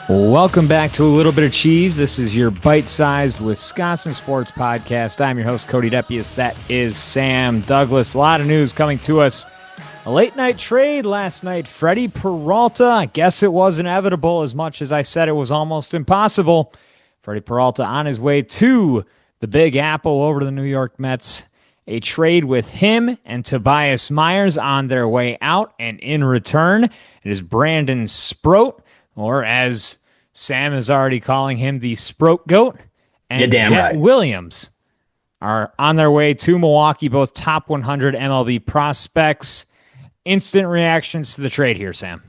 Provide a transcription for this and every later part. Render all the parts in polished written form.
Welcome back to A Little Bit of Cheese. This is your bite-sized Wisconsin sports podcast. I'm your host, Cody Tobias. That is Sam Douglas. A lot of news coming to us. A late-night trade last night. Freddy Peralta. I guess it was inevitable as much as I said it was almost impossible. Freddy Peralta on his way to the Big Apple over to the New York Mets. A trade with him and Tobias Myers on their way out. And in return, it is Brandon Sproat, or as Sam is already calling him, the Sproat Goat, and Jett right. Williams are on their way to Milwaukee, both top 100 MLB prospects. Instant reactions to the trade here, Sam.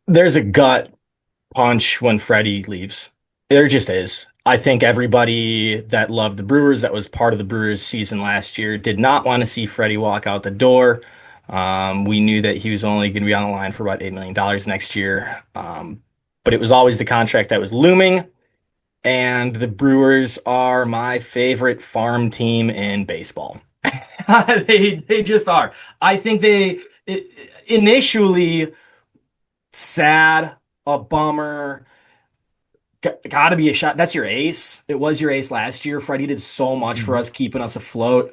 There's a gut punch when Freddy leaves. There just is. I think everybody that loved the Brewers, that was part of the Brewers season last year, did not want to see Freddy walk out the door. We knew that he was only going to be on the line for about $8 million next year. But it was always the contract that was looming. And the Brewers are my favorite farm team in baseball. They just are. I think initially sad, a bummer, got to be a shot. That's your ace. It was your ace last year. Freddie did so much for us, keeping us afloat.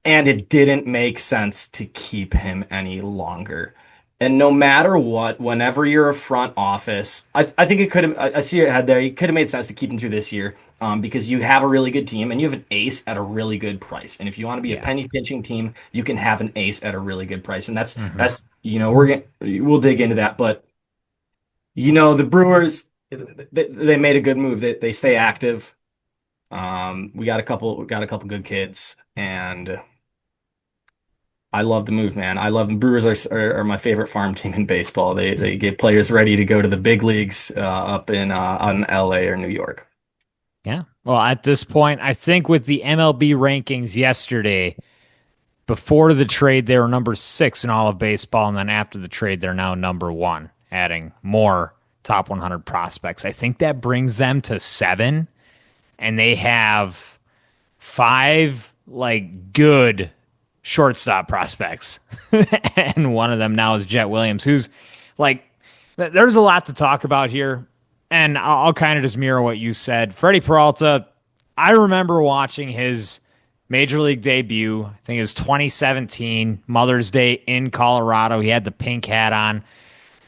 And it didn't make sense to keep him any longer. And no matter what, whenever you're a front office, I think it could have, I see your head there, it could have made sense to keep him through this year because you have a really good team and you have an ace at a really good price. And if you want to be a penny pinching team, you can have an ace at a really good price. And that's we'll dig into that. But, the Brewers, they made a good move. They stay active. We got a couple good kids, and I love the move, man. I love them. Brewers are my favorite farm team in baseball. They get players ready to go to the big leagues up in LA or New York. Yeah. Well, at this point, I think with the MLB rankings yesterday, before the trade, they were number 6 in all of baseball, and then after the trade, they're now number 1, adding more top 100 prospects. I think that brings them to 7, and they have 5 good shortstop prospects. And one of them now is Jett Williams, who's there's a lot to talk about here. And I'll kind of just mirror what you said. Freddy Peralta, I remember watching his major league debut. I think it was 2017, Mother's Day in Colorado. He had the pink hat on.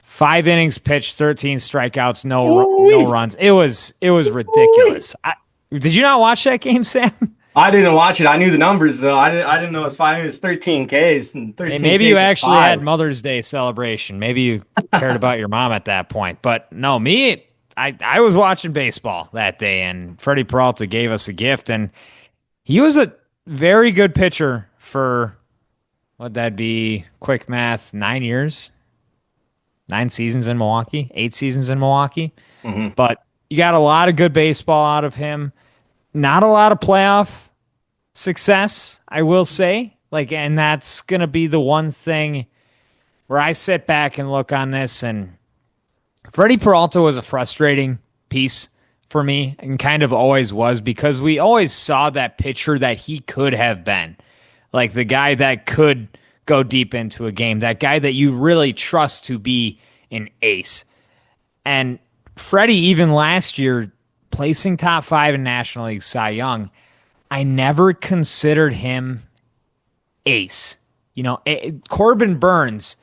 5 innings pitched, 13 strikeouts, no runs. It was ridiculous. Did you not watch that game, Sam? I didn't watch it. I knew the numbers though. I didn't know it was 5. It was 13 Ks and 13. Maybe Ks you actually 5. had Mother's Day celebration. Maybe you cared about your mom at that point. But no, I was watching baseball that day, and Freddy Peralta gave us a gift, and he was a very good pitcher for what'd that be? Quick math, 9 years, 9 seasons in Milwaukee, 8 seasons in Milwaukee. Mm-hmm. But you got a lot of good baseball out of him. Not a lot of playoff success, I will say. And that's going to be the one thing where I sit back and look on this, and Freddy Peralta was a frustrating piece for me and kind of always was, because we always saw that pitcher that he could have been. Like the guy that could go deep into a game, that guy that you really trust to be an ace. And Freddie, even last year, placing top 5 in National League Cy Young, I never considered him ace. Corbin Burns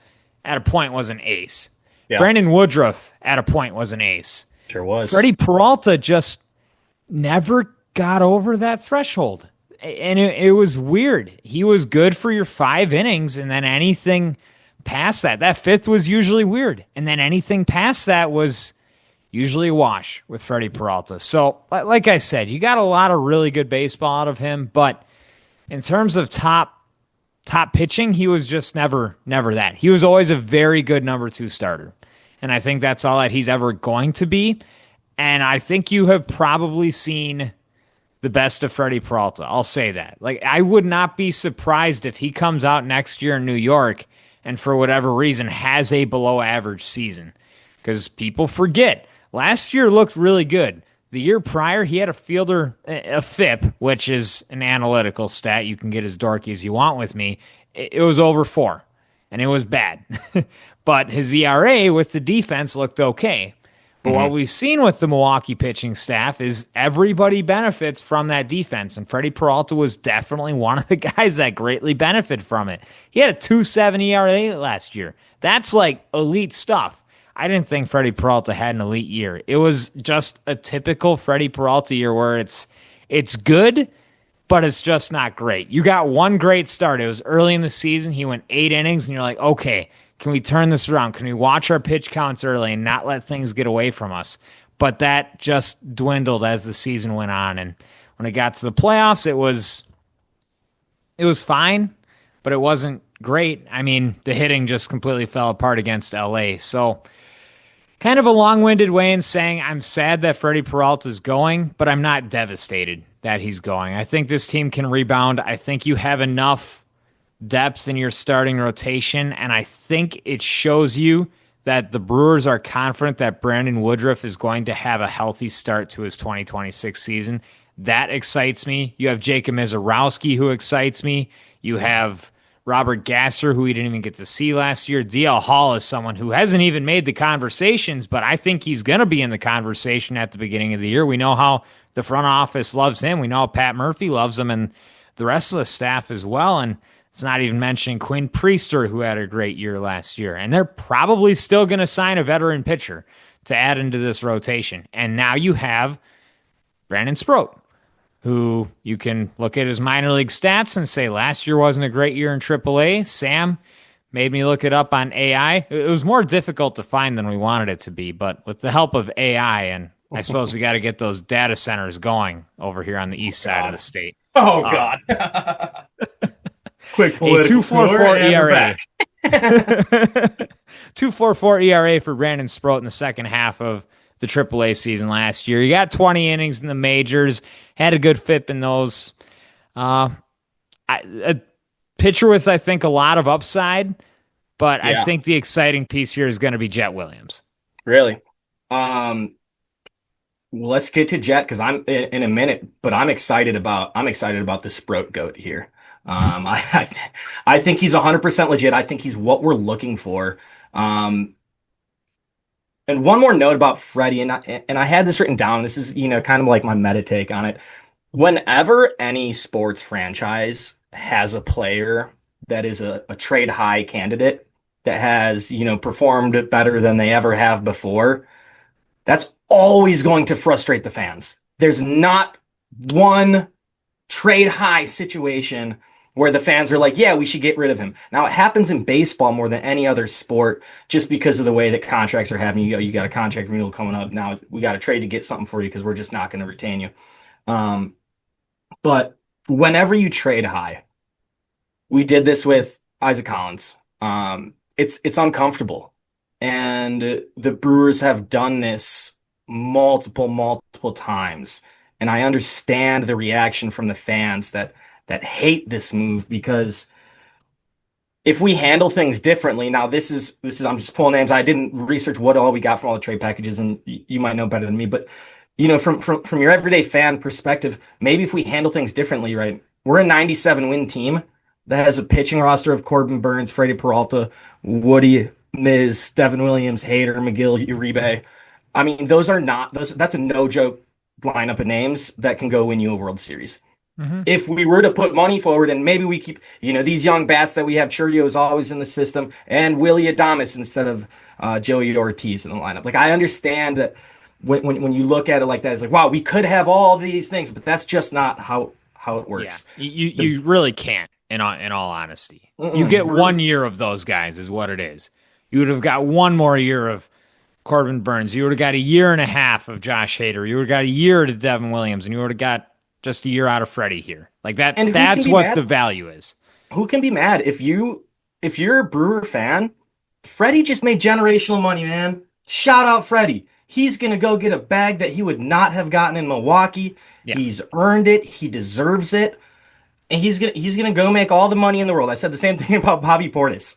at a point was an ace. Yeah. Brandon Woodruff at a point was an ace. Sure was. Freddy Peralta just never got over that threshold. And it was weird. He was good for your 5 innings, and then anything past that 5th was usually weird. And then anything past that was usually a wash with Freddy Peralta. So, like I said, you got a lot of really good baseball out of him, but in terms of top pitching, he was just never that. He was always a very good number 2 starter. And I think that's all that he's ever going to be. And I think you have probably seen the best of Freddy Peralta. I'll say that. I would not be surprised if he comes out next year in New York and for whatever reason has a below average season. Because people forget. Last year looked really good. The year prior, he had a FIP, which is an analytical stat. You can get as dorky as you want with me. It was over 4. and it was bad. But his ERA with the defense looked okay. But what Hmm. we've seen with the Milwaukee pitching staff is everybody benefits from that defense. And Freddy Peralta was definitely one of the guys that greatly benefited from it. He had a 2.7 ERA last year. That's like elite stuff. I didn't think Freddy Peralta had an elite year. It was just a typical Freddy Peralta year where it's good, but it's just not great. You got one great start. It was early in the season. He went 8 innings, and you're like, okay, can we turn this around? Can we watch our pitch counts early and not let things get away from us? But that just dwindled as the season went on. And when it got to the playoffs, it was fine, but it wasn't great. I mean, the hitting just completely fell apart against LA. So kind of a long-winded way in saying I'm sad that Freddy Peralta is going, but I'm not devastated that he's going. I think this team can rebound. I think you have enough depth in your starting rotation, and I think it shows you that the Brewers are confident that Brandon Woodruff is going to have a healthy start to his 2026 season. That excites me. You have Jacob Mizorowski, who excites me. You have Robert Gasser, who we didn't even get to see last year. DL Hall is someone who hasn't even made the conversations, but I think he's going to be in the conversation at the beginning of the year. We know how the front office loves him. We know how Pat Murphy loves him, and the rest of the staff as well. And it's not even mentioning Quinn Priester, who had a great year last year. And they're probably still going to sign a veteran pitcher to add into this rotation. And now you have Brandon Sproat, who you can look at his minor league stats and say last year wasn't a great year in AAA. Sam made me look it up on AI. It was more difficult to find than we wanted it to be, but with the help of AI, and I suppose we got to get those data centers going over here on the east side of the state. Oh Uh, God. Quick a political tour 2.44 and we're ERA. back. 2.44 ERA for Brandon Sproat in the second half of the AAA season last year. He got 20 innings in the majors, had a good FIP in those. A pitcher with, I think, a lot of upside, but I Yeah, think the exciting piece here is going to be Jett Williams. really. Well, let's get to Jett because I'm in a minute, but I'm excited about the Sproat goat here. I think he's 100% legit. I think he's what we're looking for. Um, and one more note about Freddie, and I had this written down. This is kind of like my meta take on it. Whenever any sports franchise has a player that is a trade high candidate that has performed better than they ever have before, that's always going to frustrate the fans. There's not one trade high situation where the fans are like, yeah, we should get rid of him. Now, it happens in baseball more than any other sport just because of the way that contracts are happening. You got a contract renewal coming up. Now, we got to trade to get something for you because we're just not going to retain you. Um, but whenever you trade high, we did this with Isaac Collins. It's uncomfortable. And the Brewers have done this multiple times. And I understand the reaction from the fans that hate this move because if we handle things differently, now this is I'm just pulling names. I didn't research what all we got from all the trade packages, and you might know better than me, but from your everyday fan perspective, maybe if we handle things differently, right? We're a 97 win team that has a pitching roster of Corbin Burns, Freddy Peralta, Woody, Miz, Devin Williams, Hader, McGill, Uribe. I mean, those are not those. That's a no joke lineup of names that can go win you a World Series. Mm-hmm. If we were to put money forward and maybe we keep, these young bats that we have, Churio is always in the system, and Willie Adames instead of Joey Ortiz in the lineup. Like, I understand that when you look at it like that, it's like, wow, we could have all these things, but that's just not how it Yeah, works. you really can't. In all honesty, you get Bruce, 1 year of those guys, is what it is. You would have got one more year of Corbin Burns. You would have got a year and a half of Josh Hader. You would have got a year to Devin Williams, and you would have got just a year out of Freddie here. Like that. and That's what the value is. who can be mad if you're a Brewer fan? Freddie just made generational money, man. Shout out Freddie. He's gonna go get a bag that he would not have gotten in Milwaukee. Yeah. He's earned it. He deserves it. And he's gonna go make all the money in the world. I said the same thing about Bobby Portis.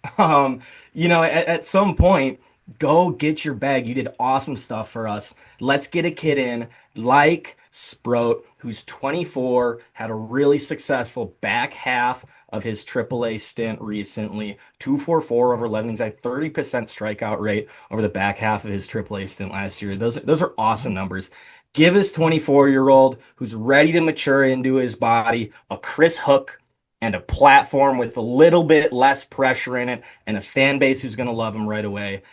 At some point, go get your bag. You did awesome stuff for us. Let's get a kid in like Sproat, who's 24, had a really successful back half of his AAA stint recently. 2.44 over 11 innings, a 30% strikeout rate over the back half of his AAA stint last year. Those are awesome numbers. Give this 24-year-old who's ready to mature into his body a Chris Hook and a platform with a little bit less pressure in it and a fan base who's going to love him right away.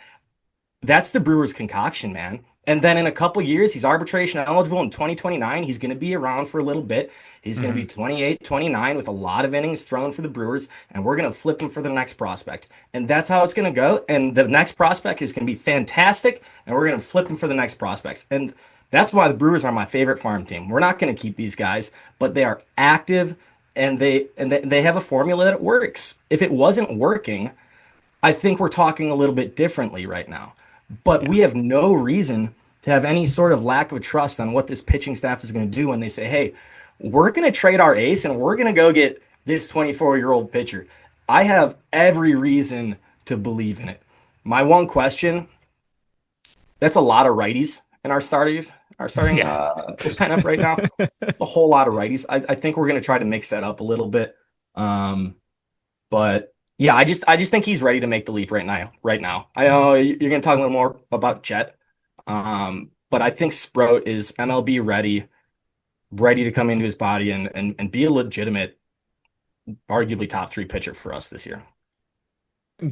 That's the Brewers concoction, man. And then in a couple years, he's arbitration eligible in 2029. He's going to be around for a little bit. He's going to be 28, 29 with a lot of innings thrown for the Brewers, and we're going to flip him for the next prospect. And that's how it's going to go. And the next prospect is going to be fantastic, and we're going to flip him for the next prospects. And that's why the Brewers are my favorite farm team. We're not going to keep these guys, but they are active, and they have a formula that works. If it wasn't working, I think we're talking a little bit differently right now. But we have no reason to have any sort of lack of trust on what this pitching staff is going to do when they say, hey, we're going to trade our ace and we're going to go get this 24-year-old pitcher. I have every reason to believe in it. My one question, that's a lot of righties in our starting lineup right now. A whole lot of righties. I think we're going to try to mix that up a little bit. But yeah, I just think he's ready to make the leap right now. Right now, I know you're going to talk a little more about Jett, but I think Sproat is MLB ready to come into his body and be a legitimate, arguably top three pitcher for us this year.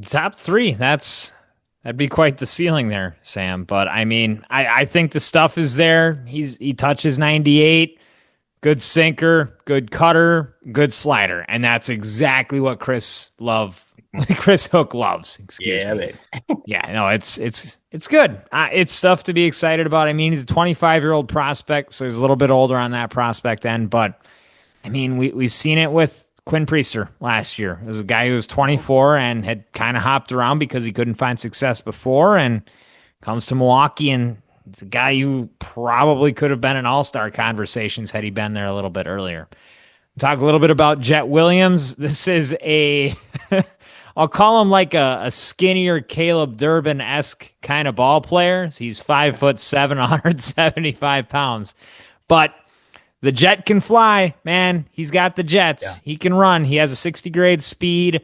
Top three. That'd be quite the ceiling there, Sam. But I mean, I think the stuff is there. He touches 98. Good sinker, good cutter, good slider, and that's exactly what Chris Hook loves. Excuse me. Yeah, no, it's good. It's stuff to be excited about. I mean, he's a 25-year-old prospect, so he's a little bit older on that prospect end. But I mean, we've seen it with Quinn Priester last year. It was a guy who was 24 and had kind of hopped around because he couldn't find success before, and comes to Milwaukee and it's a guy who probably could have been in all-star conversations had he been there a little bit earlier. Talk a little bit about Jett Williams. This is I'll call him like a skinnier Caleb Durbin-esque kind of ball player. He's 5'7", 175 pounds. But the Jett can fly, man. He's got the jets. Yeah. He can run. He has a 60 grade speed.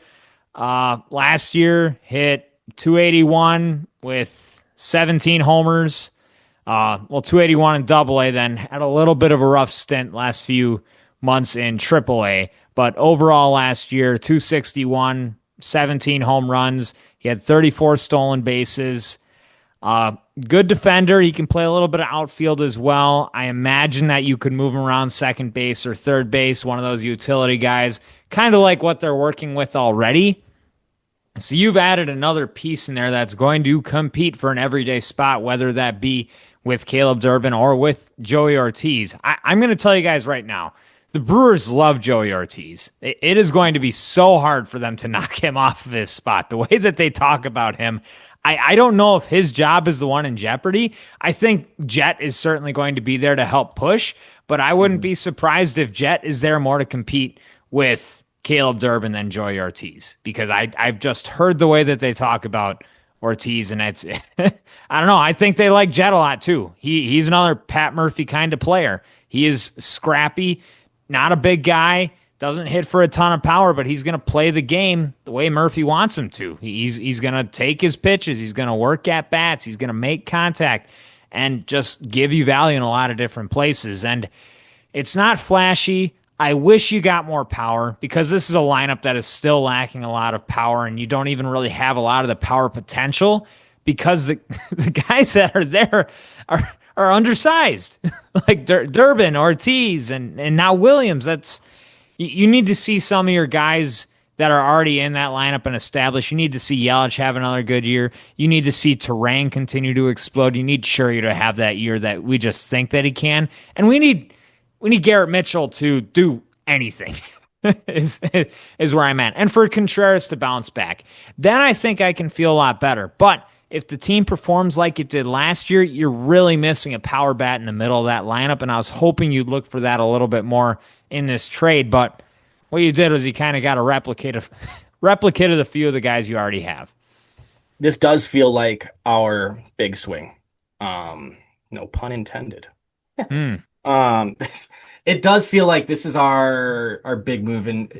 Last year, hit 281 with 17 homers. 281 in Double-A, then had a little bit of a rough stint last few months in Triple-A, but overall last year, 261, 17 home runs. He had 34 stolen bases. Good defender. He can play a little bit of outfield as well. I imagine that you could move him around second base or third base, one of those utility guys, kind of like what they're working with already. So you've added another piece in there that's going to compete for an everyday spot, whether that be with Caleb Durbin or with Joey Ortiz. I'm going to tell you guys right now, the Brewers love Joey Ortiz. It is going to be so hard for them to knock him off of his spot. The way that they talk about him, I don't know if his job is the one in jeopardy. I think Jett is certainly going to be there to help push, but I wouldn't be surprised if Jett is there more to compete with Caleb Durbin than Joey Ortiz, because I've just heard the way that they talk about Ortiz, and it's I don't know. I think they like Jett a lot too. He's another Pat Murphy kind of player. He is scrappy, not a big guy, doesn't hit for a ton of power, but he's going to play the game the way Murphy wants him to. He's going to take his pitches. He's going to work at bats. He's going to make contact and just give you value in a lot of different places. And it's not flashy. I wish you got more power, because this is a lineup that is still lacking a lot of power, and you don't even really have a lot of the power potential because the guys that are there are undersized, like Durbin, Ortiz, and now Williams. You need to see some of your guys that are already in that lineup and established. You need to see Yelich have another good year. You need to see Terang continue to explode. You need Shurry to have that year that we just think that he can, and we need Garrett Mitchell to do anything is where I'm at. And for Contreras to bounce back, then I think I can feel a lot better. But if the team performs like it did last year, you're really missing a power bat in the middle of that lineup, and I was hoping you'd look for that a little bit more in this trade. But what you did was you kind of got a replicated a few of the guys you already have. This does feel like our big swing. No pun intended. It does feel like this is our big move, and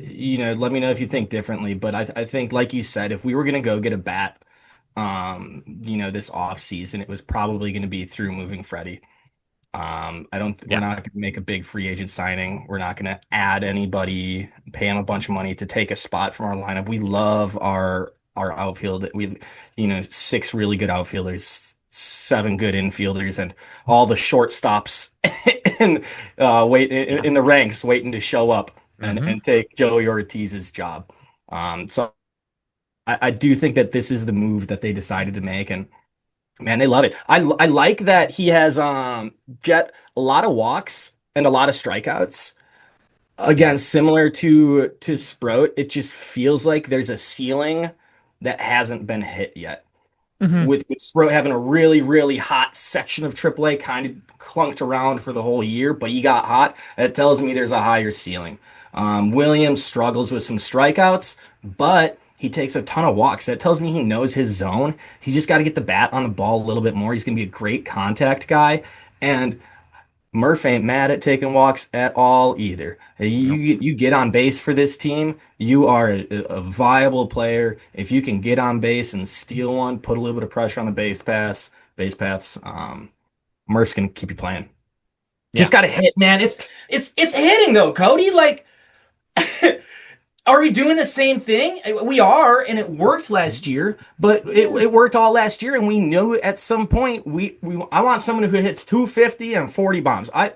let me know if you think differently. But I think, like you said, if we were gonna go get a bat, this off season, it was probably gonna be through moving Freddie. I don't. We're Yeah. not going to make a big free agent signing. We're not going to add anybody, pay him a bunch of money to take a spot from our lineup. We love our outfield. Six really good outfielders, seven good infielders, and all the shortstops in Yeah. in the ranks waiting to show up and Hmm. take Joey Ortiz's job. So I do think that this is the move that they decided to make, and man, they love it. I like that he has Jett a lot of walks and a lot of strikeouts. Yeah. Again, similar to Sproat, it just feels like there's a ceiling that hasn't been hit yet. Hmm. With Sproat having a really, really hot section of AAA kind of clunked around for the whole year, but he got hot. That tells me there's a higher ceiling. Williams struggles with some strikeouts, but he takes a ton of walks. That tells me he knows his zone. He's just got to get the bat on the ball a little bit more. He's going to be a great contact guy. And Murph ain't mad at taking walks at all either. Nope. You get on base for this team, you are a viable player. If you can get on base and steal one, put a little bit of pressure on the base paths, Murph's gonna keep you playing. Yeah. Just got to hit, man. It's hitting though, Cody. Like, are we doing the same thing? We are, and it worked last year, but it worked all last year, and we knew at some point we I want someone who hits 250 and 40 bombs. I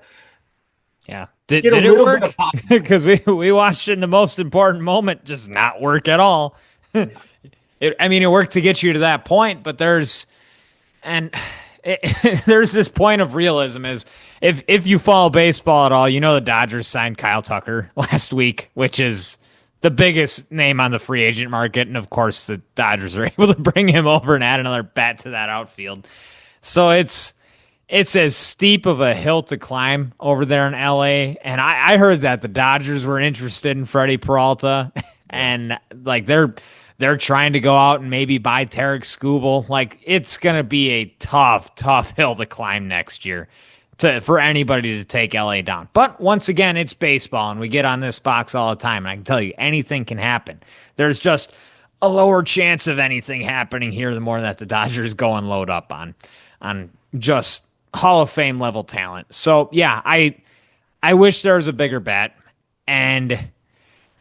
Yeah. Did get a did it little bit of work? pop. Because we watched it in the most important moment just not work at all. I mean, it worked to get you to that point, but and there's this point of realism is if you follow baseball at all, you know the Dodgers signed Kyle Tucker last week, which is the biggest name on the free agent market, and of course the Dodgers are able to bring him over and add another bat to that outfield. So it's as steep of a hill to climb over there in LA. And I heard that the Dodgers were interested in Freddy Peralta, Yeah, and like they're trying to go out and maybe buy Tarek Skubal. Like it's gonna be a tough hill to climb next year for anybody to take LA down. But once again, it's baseball, and we get on this box all the time, and I can tell you anything can happen. There's just a lower chance of anything happening here the more that the Dodgers go and load up on just Hall of Fame level talent. So yeah, I wish there was a bigger bet. And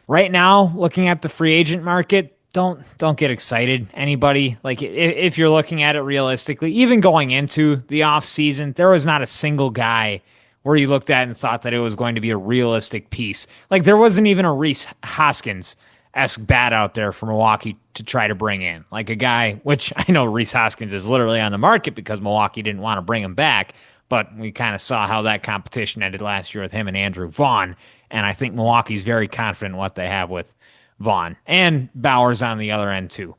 right now, looking at the free agent market, don't get excited. Anybody like if you're looking at it realistically, even going into the off season, there was not a single guy where you looked at and thought that it was going to be a realistic piece. Like there wasn't even a Reese Hoskins esque bat out there for Milwaukee to try to bring in. Like a guy, which I know Reese Hoskins is literally on the market because Milwaukee didn't want to bring him back, but we kind of saw how that competition ended last year with him and Andrew Vaughn. And I think Milwaukee's very confident in what they have with Vaughn and Bowers on the other end too.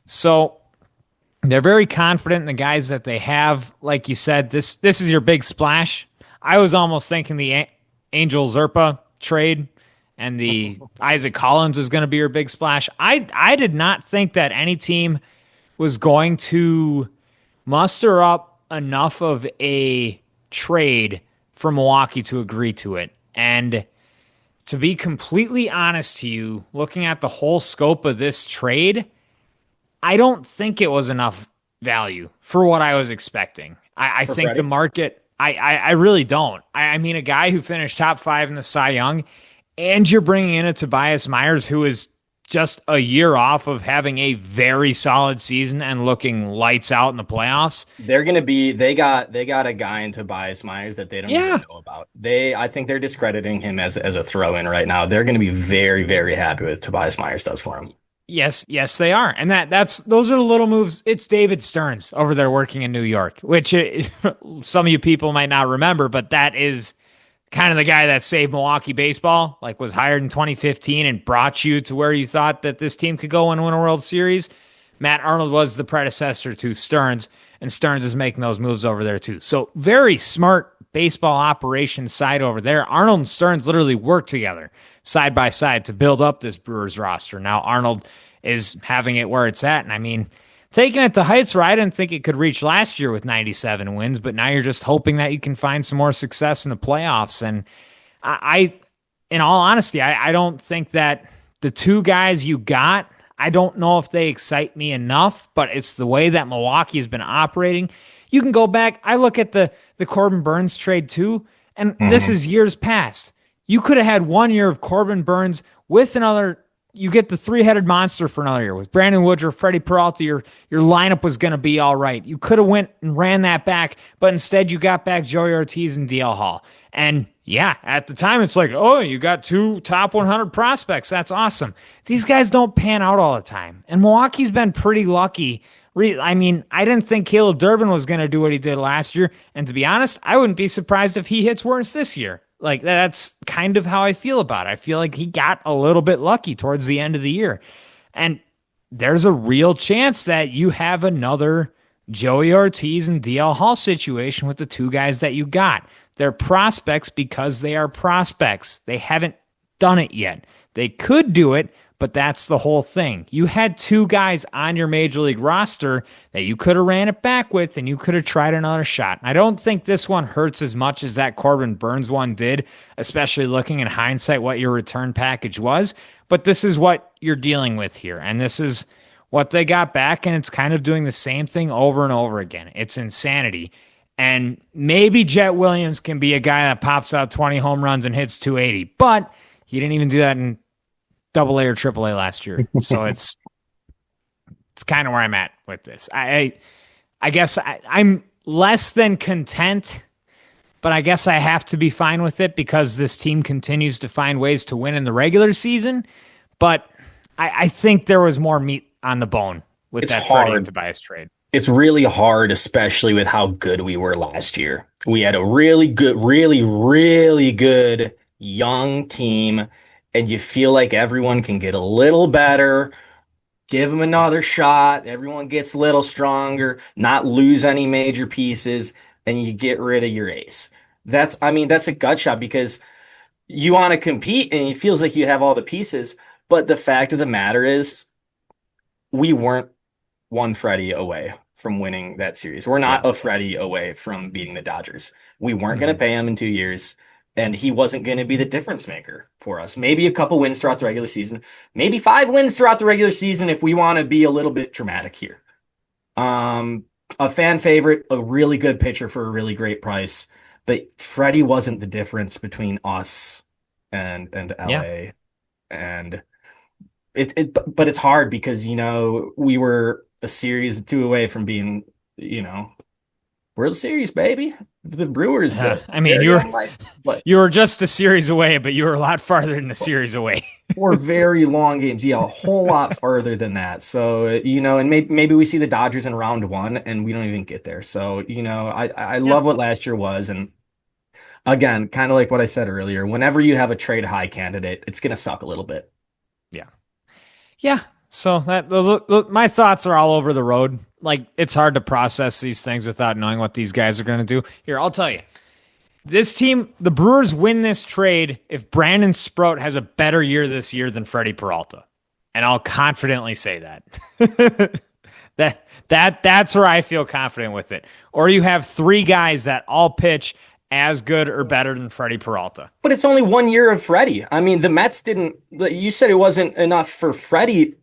So they're very confident in the guys that they have. Like you said, this is your big splash. I was almost thinking the Angel Zerpa trade and the Isaac Collins was going to be your big splash. I did not think that any team was going to muster up enough of a trade for Milwaukee to agree to it. And to be completely honest to you, looking at the whole scope of this trade, I don't think it was enough value for what I was expecting. I for think the Freddie. market, I really don't. I mean, a guy who finished top five in the Cy Young, and you're bringing in a Tobias Myers who is just a year off of having a very solid season and looking lights out in the playoffs. They got a guy in Tobias Myers that they don't even Yeah. know about. I think they're discrediting him as a throw in right now. They're going to be very, very happy with Tobias Myers does for him. Yes, they are, and that's those are the little moves. It's David Stearns over there working in New York, which some of you people might not remember, but that is kind of the guy that saved Milwaukee baseball. Like was hired in 2015 and brought you to where you thought that this team could go and win a World Series. Matt Arnold was the predecessor to Stearns, and Stearns is making those moves over there too. So very smart baseball operations side over there. Arnold and Stearns literally worked together side by side to build up this Brewers roster. Now Arnold is having it where it's at, and I mean, taking it to heights where I didn't think it could reach last year with 97 wins, but now you're just hoping that you can find some more success in the playoffs. And I in all honesty, I don't think that the two guys you got, I don't know if they excite me enough, but it's the way that Milwaukee has been operating. You can go back. I look at the Corbin Burns trade too, and this is years past. You could have had 1 year of Corbin Burns with another. You get the three-headed monster for another year with Brandon Woodruff, Freddy Peralta. Your lineup was going to be all right. You could have went and ran that back, but instead you got back Joey Ortiz and DL Hall. And yeah, at the time it's like, oh, you got two top 100 prospects. That's awesome. These guys don't pan out all the time, and Milwaukee's been pretty lucky. I mean, I didn't think Caleb Durbin was going to do what he did last year, and to be honest, I wouldn't be surprised if he hits worse this year. Like, that's kind of how I feel about it. I feel like he got a little bit lucky towards the end of the year. And there's a real chance that you have another Joey Ortiz and DL Hall situation with the two guys that you got. They're prospects because they are prospects. They haven't done it yet. They could do it, but that's the whole thing. You had two guys on your major league roster that you could have ran it back with, and you could have tried another shot. I don't think this one hurts as much as that Corbin Burns one did, especially looking in hindsight what your return package was. But this is what you're dealing with here, and this is what they got back, and it's kind of doing the same thing over and over again. It's insanity. And maybe Jett Williams can be a guy that pops out 20 home runs and hits 280, but he didn't even do that in Double A or Triple A last year. So it's kind of where I'm at with this. I guess I'm less than content, but I guess I have to be fine with it because this team continues to find ways to win in the regular season. But I think there was more meat on the bone with that Freddy and Tobias trade. It's really hard, especially with how good we were last year. We had a really good, really good young team, and you feel like everyone can get a little better, give them another shot, everyone gets a little stronger, not lose any major pieces, and you get rid of your ace. That's a gut shot because you want to compete and it feels like you have all the pieces, but the fact of the matter is we weren't one Freddy away from winning that series. We're not a Freddy away from beating the Dodgers. We weren't going to pay him in 2 years. And he wasn't going to be the difference maker for us. Maybe a couple wins throughout the regular season. Maybe 5 wins throughout the regular season if we want to be a little bit dramatic here. A fan favorite, a really good pitcher for a really great price. But Freddie wasn't the difference between us and LA. Yeah. And but it's hard because, we were a series or 2 away from being, World Series, baby. The Brewers. You were just a series away, but you were a lot farther than a series away. 4 very long games. Yeah, a whole lot farther than that. So, and maybe we see the Dodgers in round 1 and we don't even get there. So, I love what last year was. And again, kind of like what I said earlier, whenever you have a trade high candidate, it's going to suck a little bit. Yeah. Yeah. So my thoughts are all over the road. Like, it's hard to process these things without knowing what these guys are going to do. Here, I'll tell you. This team, the Brewers win this trade if Brandon Sproat has a better year this year than Freddy Peralta. And I'll confidently say that. That's where I feel confident with it. Or you have 3 guys that all pitch as good or better than Freddy Peralta. But it's only 1 year of Freddy. I mean, the Mets didn't... You said it wasn't enough for Freddy.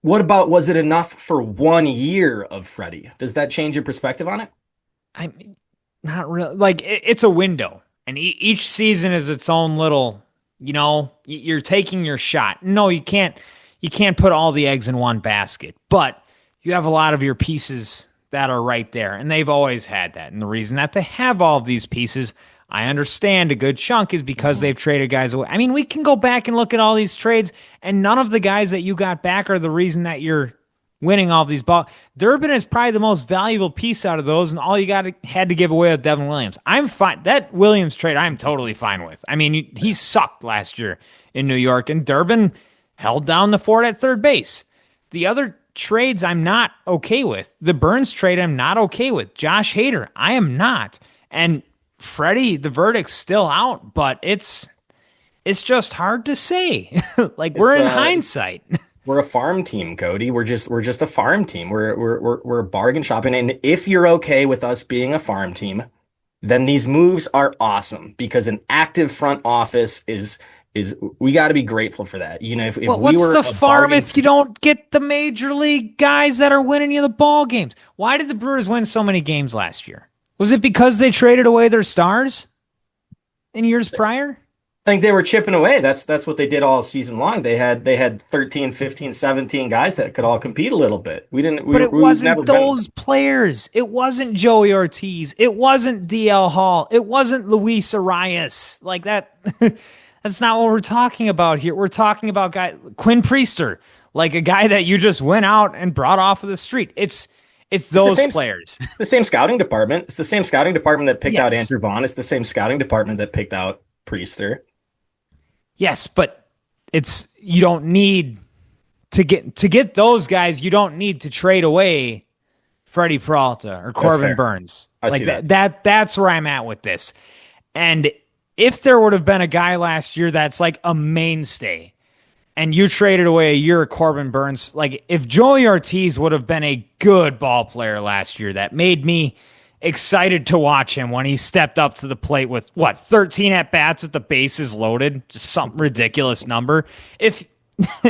What about, was it enough for 1 year of Freddy? Does that change your perspective on it? I mean, not really. Like, it's a window, and each season is its own little, you're taking your shot. No, you can't put all the eggs in one basket, but you have a lot of your pieces that are right there, and they've always had that. And the reason that they have all of these pieces, I understand a good chunk, is because they've traded guys away. I mean, we can go back and look at all these trades, and none of the guys that you got back are the reason that you're winning all of these balls. Durbin is probably the most valuable piece out of those, and all you had to give away with Devin Williams. I'm fine. That Williams trade, I'm totally fine with. I mean, he sucked last year in New York, and Durbin held down the fort at third base. The other trades I'm not okay with. The Burns trade I'm not okay with. Josh Hader, I am not. And Freddie, the verdict's still out, but it's just hard to say. Like, we're in hindsight. we're a farm team, Cody. We're just a farm team. We're bargain shopping. And if you're okay with us being a farm team, then these moves are awesome because an active front office is we got to be grateful for that. If Well, we what's were the a farm bargain if you team, don't get the major league guys that are winning you the ball games? Why did the Brewers win so many games last year? Was it because they traded away their stars in years prior? I think they were chipping away. That's what they did all season long. They had 13, 15, 17 guys that could all compete a little bit. We didn't But it we've never wasn't been those players. It wasn't Joey Ortiz. It wasn't DL Hall. It wasn't Luis Arias. Like that. That's not what we're talking about here. We're talking about Quinn Priester, like a guy that you just went out and brought off of the street. It's it's the those same players. the same scouting department. It's the same scouting department that picked out Yes. Andrew Vaughn. It's the same scouting department that picked out Priester. Yes, but it's you don't need to get those guys, you don't need to trade away Freddy Peralta or That's Corbin fair. Burns. I Like see that. that's where I'm at with this. And if there would have been a guy last year that's like a mainstay and you traded away a year of Corbin Burns, like if Joey Ortiz would have been a good ball player last year that made me excited to watch him when he stepped up to the plate with 13 at bats with the bases loaded, just some ridiculous number. If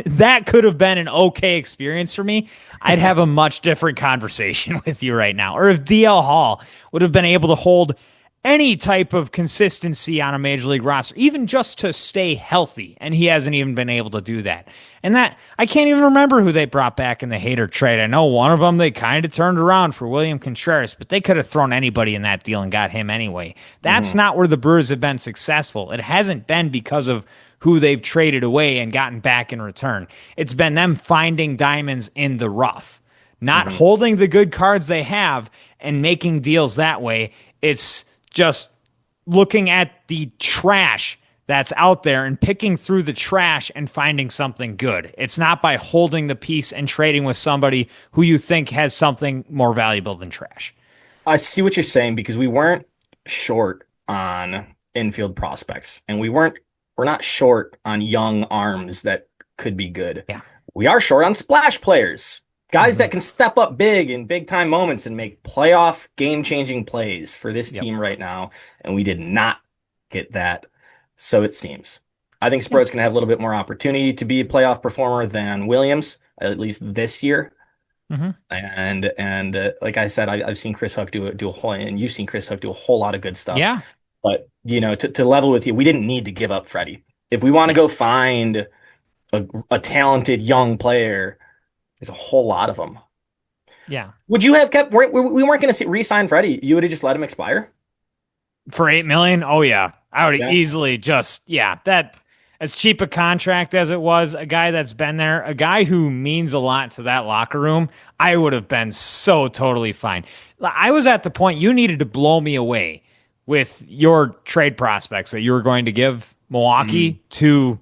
that could have been an okay experience for me, I'd have a much different conversation with you right now. Or if DL Hall would have been able to hold any type of consistency on a major league roster, even just to stay healthy, and he hasn't even been able to do that. And that I can't even remember who they brought back in the Hader trade. I know one of them they kind of turned around for William Contreras, but they could have thrown anybody in that deal and got him anyway. That's not where the Brewers have been successful. It hasn't been because of who they've traded away and gotten back in return. It's been them finding diamonds in the rough, not holding the good cards they have and making deals that way. It's just looking at the trash that's out there and picking through the trash and finding something good. It's not by holding the piece and trading with somebody who you think has something more valuable than trash. I see what you're saying because we weren't short on infield prospects, and we're not short on young arms that could be good. Yeah. We are short on splash players, guys Mhm. that can step up big in big time moments and make playoff game changing plays for this Yep. team right now. And we did not get that. So it seems. I think Yeah. Sproat's going to have a little bit more opportunity to be a playoff performer than Williams, at least this year. Mhm. And like I said, I've seen Chris Hook do a whole, and you've seen Chris Hook do a whole lot of good stuff. Yeah. But to level with you, we didn't need to give up Freddie. If we want to go find a talented young player, there's a whole lot of them. Yeah. Would you have kept? We weren't going to re-sign Freddie. You would have just let him expire. For 8 million? Oh yeah. I would Yeah. easily that as cheap a contract as it was, a guy that's been there, a guy who means a lot to that locker room, I would have been so totally fine. I was at the point you needed to blow me away with your trade prospects that you were going to give Milwaukee to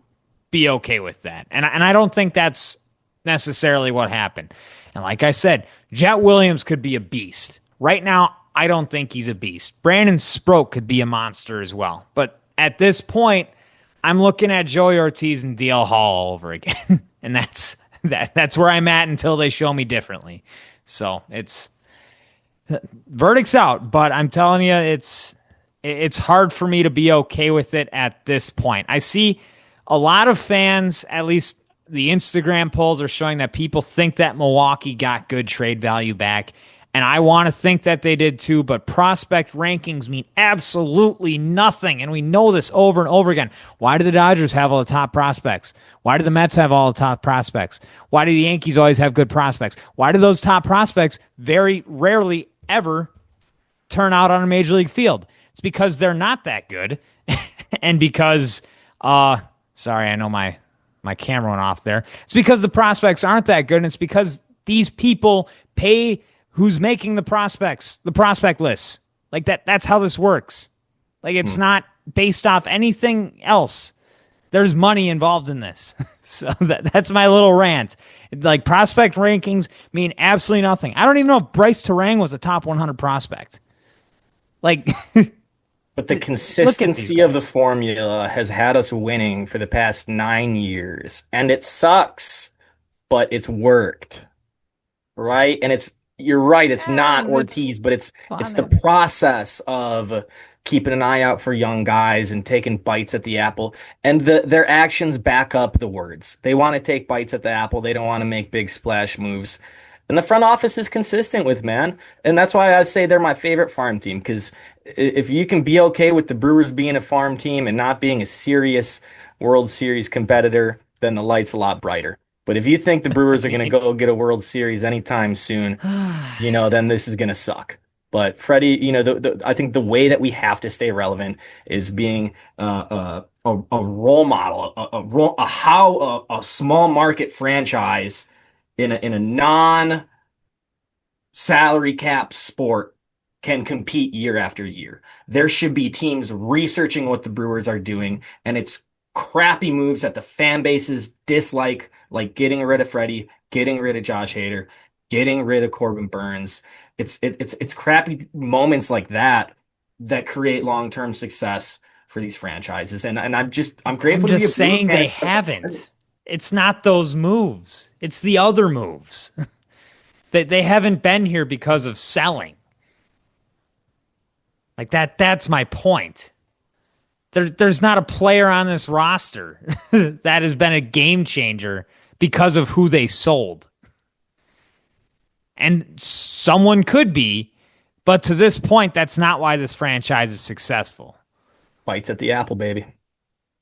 be okay with that. And I don't think that's necessarily what happened. And like I said, Jett Williams could be a beast. Right now, I don't think he's a beast. Brandon Sproat could be a monster as well. But at this point, I'm looking at Joey Ortiz and DL Hall all over again. And that's where I'm at until they show me differently. So it's verdict's out, but I'm telling you, it's hard for me to be okay with it at this point. I see a lot of fans, at least the Instagram polls are showing that people think that Milwaukee got good trade value back. And I want to think that they did too, but prospect rankings mean absolutely nothing. And we know this over and over again. Why do the Dodgers have all the top prospects? Why do the Mets have all the top prospects? Why do the Yankees always have good prospects? Why do those top prospects very rarely ever turn out on a major league field? It's because they're not that good. And because, sorry, I know my camera went off there. It's because the prospects aren't that good. And it's because these people pay who's making the prospect lists. Like that's how this works. Like it's not based off anything else. There's money involved in this. So that's my little rant. Like prospect rankings mean absolutely nothing. I don't even know if Bryce Terang was a top 100 prospect. Like, But the consistency of the formula has had us winning for the past 9 years, and it sucks. but it's worked, right? And you're right, it's not It's Ortiz, but it's the fun. process of keeping an eye out for young guys and taking bites at the apple. And their actions back up the words. They want to take bites at the apple. They don't want to make big splash moves. And the front office is consistent with, man. And that's why I say they're my favorite farm team, because if you can be okay with the Brewers being a farm team and not being a serious World Series competitor, then the light's a lot brighter. But if you think the I Brewers are going to mean, go get a World Series anytime soon, then this is going to suck. But Freddie, I think the way that we have to stay relevant is being a role model, how a small market franchise in a non salary cap sport can compete year after year. There should be teams researching what the Brewers are doing, and it's crappy moves that the fan bases dislike, like getting rid of Freddie, getting rid of Josh Hader, getting rid of Corbin Burns. It's crappy moments like that that create long-term success for these franchises. And I'm I'm grateful to be a just Brewer saying fan. they haven't. It's not those moves. It's the other moves. They haven't been here because of selling. Like that's my point. There's not a player on this roster that has been a game changer because of who they sold. And someone could be, but to this point, that's not why this franchise is successful. Bites at the apple, baby.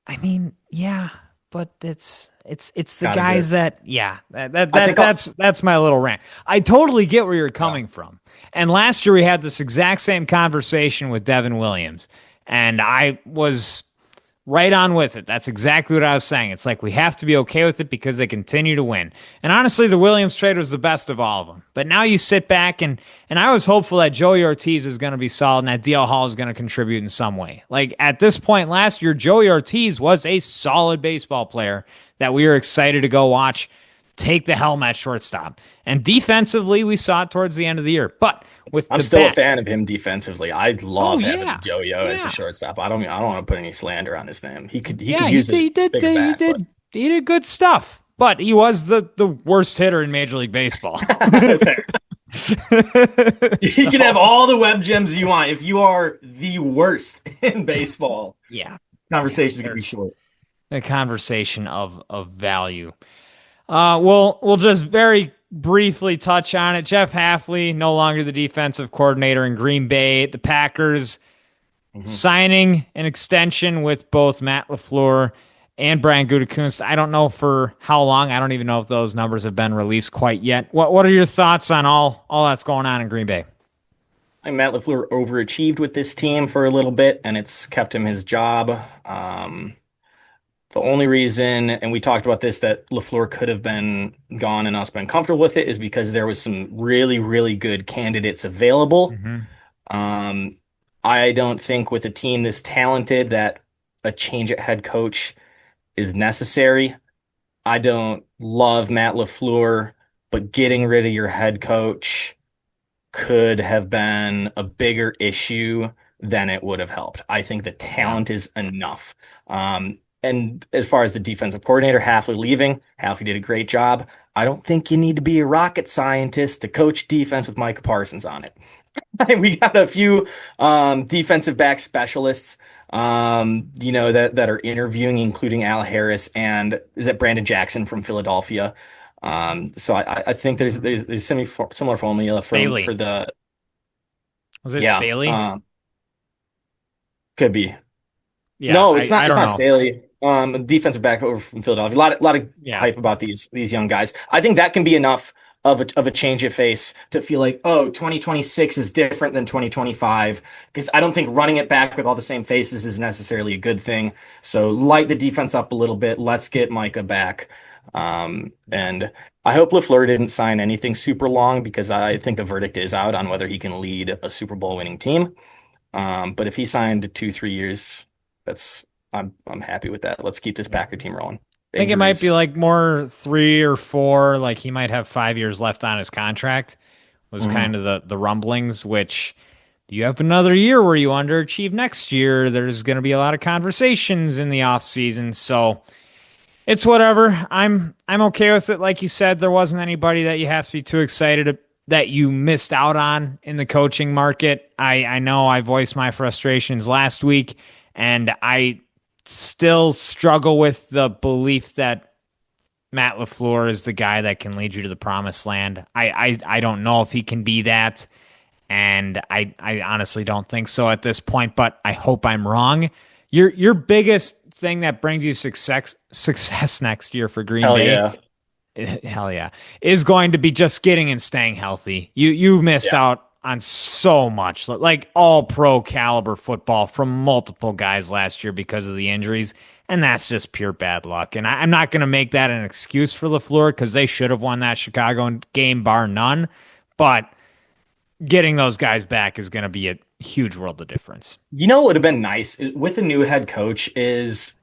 I mean, yeah, but it's the Gotta do guys it. that yeah I think I'll, that's my little rant. I totally get where you're yeah. coming from. And last year we had this exact same conversation with Devin Williams, and I was right on with it. That's exactly what I was saying. It's like we have to be okay with it because they continue to win. And honestly, the Williams trade was the best of all of them. But now you sit back and I was hopeful that Joey Ortiz is going to be solid and that DL Hall is going to contribute in some way. Like at this point last year, Joey Ortiz was a solid baseball player that we were excited to go watch take the helm at shortstop. And defensively, we saw it towards the end of the year. But with I'm the still a bat, fan of him defensively. I oh love having yeah, Yo-Yo as a yeah. shortstop. I don't want to put any slander on his name. He could Yeah, use a bigger he bat, but did, he did good stuff. But he was the worst hitter in Major League Baseball. fair. You can have So, all the web gems you want. If you are the worst in baseball, yeah, yeah, conversations could be there's short. a conversation of value. We'll just very briefly touch on it. Jeff Halfley, no longer the defensive coordinator in Green Bay. The Packers Mhm. signing an extension with both Matt LaFleur and Brian Gutekunst. I don't know for how long. I don't even know if those numbers have been released quite yet. What are your thoughts on all that's going on in Green Bay? I think Matt LaFleur overachieved with this team for a little bit, and it's kept him his job. The only reason, and we talked about this, that LaFleur could have been gone and us been comfortable with it is because there was some really, really good candidates available. Mm-hmm. Um, I don't think with a team this talented that a change at head coach is necessary. I don't love Matt LaFleur, but getting rid of your head coach could have been a bigger issue than it would have helped. I think the Yeah. talent is enough. And as far as the defensive coordinator, Halfley leaving, Halfley did a great job. I don't think you need to be a rocket scientist to coach defense with Micah Parsons on it. We got a few defensive back specialists, that are interviewing, including Al Harris and is that Brandon Jackson from Philadelphia. So I think there's similar formulas for Staley. the Was it yeah Staley? could be. Yeah, No, I it's don't not know. Staley. Defensive back over from Philadelphia. A lot of Yeah. hype about these young guys. I think that can be enough of a change of face to feel like, oh, 2026 is different than 2025. Because I don't think running it back with all the same faces is necessarily a good thing. So light the defense up a little bit. Let's get Micah back. And I hope LaFleur didn't sign anything super long because I think the verdict is out on whether he can lead a Super Bowl winning team. But if he signed 2, 3 years, that's I'm happy with that. Let's keep this Yeah. Packer team rolling. I think it might be Injuries. like more 3 or 4. Like he might have 5 years left on his contract. Was Mhm. kind of the rumblings. Which do you have another year where you underachieve next year? There's going to be a lot of conversations in the off season. So It's whatever. I'm okay with it. Like you said, there wasn't anybody that you have to be too excited that you missed out on in the coaching market. I know I voiced my frustrations last week, and I still struggle with the belief that Matt LaFleur is the guy that can lead you to the promised land. I don't know if he can be that, and I honestly don't think so at this point, but I hope I'm wrong. Your biggest thing that brings you success next year for Green Hell Bay, yeah. hell yeah, is going to be just getting and staying healthy. You missed Yeah. out on so much, like all pro caliber football from multiple guys last year because of the injuries, and that's just pure bad luck. And I'm not going to make that an excuse for LaFleur because they should have won that Chicago game bar none, but getting those guys back is going to be a huge world of difference. You know what would have been nice with the new head coach is,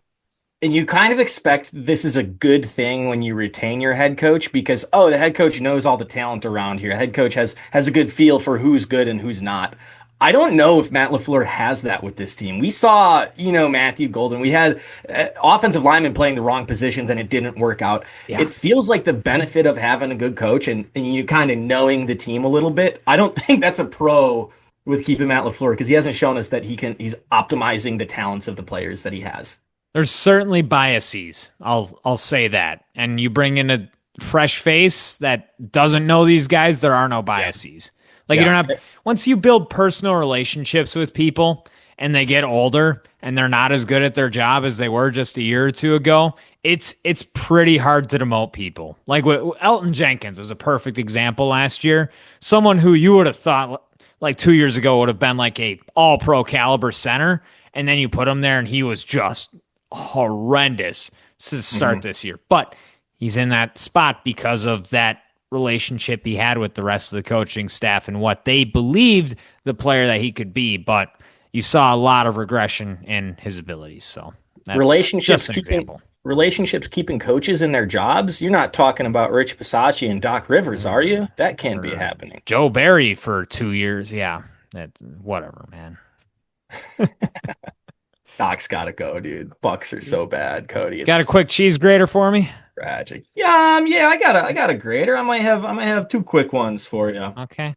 and you kind of expect this is a good thing when you retain your head coach because, oh, the head coach knows all the talent around here. The head coach has a good feel for who's good and who's not. I don't know if Matt LaFleur has that with this team. We saw, Matthew Golden. We had offensive linemen playing the wrong positions and it didn't work out. Yeah. It feels like the benefit of having a good coach and you kind of knowing the team a little bit. I don't think that's a pro with keeping Matt LaFleur because he hasn't shown us that he's optimizing the talents of the players that he has. There's certainly biases. I'll say that. And you bring in a fresh face that doesn't know these guys, there are no biases. Like you don't have once you build personal relationships with people and they get older and they're not as good at their job as they were just a year or two ago, it's pretty hard to demote people. Like Elton Jenkins was a perfect example last year. Someone who you would have thought like 2 years ago would have been like a all pro caliber center, and then you put him there and he was just horrendous to start this year. But he's in that spot because of that relationship he had with the rest of the coaching staff and what they believed the player that he could be. But you saw a lot of regression in his abilities. So that's just an example. Relationships keeping coaches in their jobs. You're not talking about Rich Bisaccia and Doc Rivers, are you? That can't be happening. Joe Barry for 2 years. Yeah. That's whatever, man. Doc's got to go, dude. Bucks are so bad, Cody. Got a quick cheese grater for me? Tragic. Yeah, I got a grater. I might have two quick ones for you. Okay.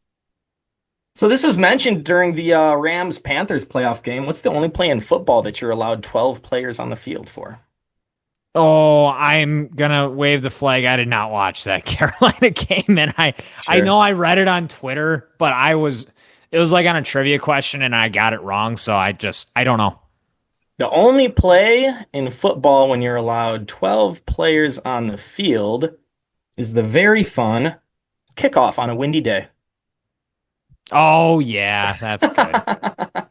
So this was mentioned during the Rams-Panthers playoff game. What's the only play in football that you're allowed 12 players on the field for? Oh, I'm gonna wave the flag. I did not watch that Carolina game, and I know I read it on Twitter, but it was like on a trivia question, and I got it wrong. So I don't know. The only play in football when you're allowed 12 players on the field is the very fun kickoff on a windy day. Oh, yeah, that's good.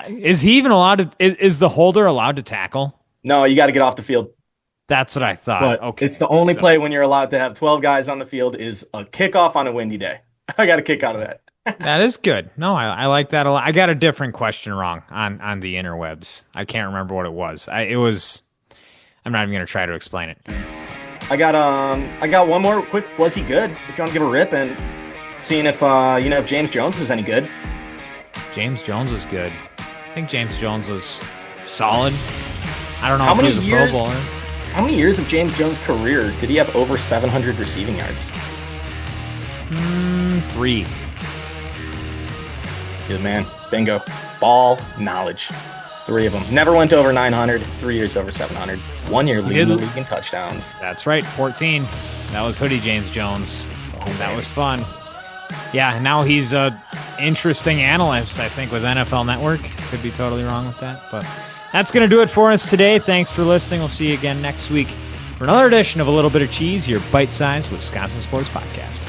Is he even allowed to? Is the holder allowed to tackle? No, you got to get off the field. That's what I thought. But okay, it's the only play when you're allowed to have 12 guys on the field is a kickoff on a windy day. I got a kick out of that. That is good. No, I like that a lot. I got a different question wrong on the interwebs. I can't remember what it was. I'm not even going to try to explain it. I got one more quick. Was he good? If you want to give a rip and seeing if if James Jones was any good. James Jones was good. I think James Jones was solid. I don't know How if many he was years, a Pro Bowler. How many years of James Jones' career did he have over 700 receiving yards? 3. Good man. Bingo. Ball knowledge. 3 of them. Never went over 900. 3 years over 700. 1 year leading the league in touchdowns. That's right, 14. That was Hoodie James Jones. That was fun. Yeah, now he's a interesting analyst, I think, with NFL Network. Could be totally wrong with that, but that's going to do it for us today. Thanks for listening. We'll see you again next week for another edition of A Little Bit of Cheese, your bite-sized Wisconsin sports podcast.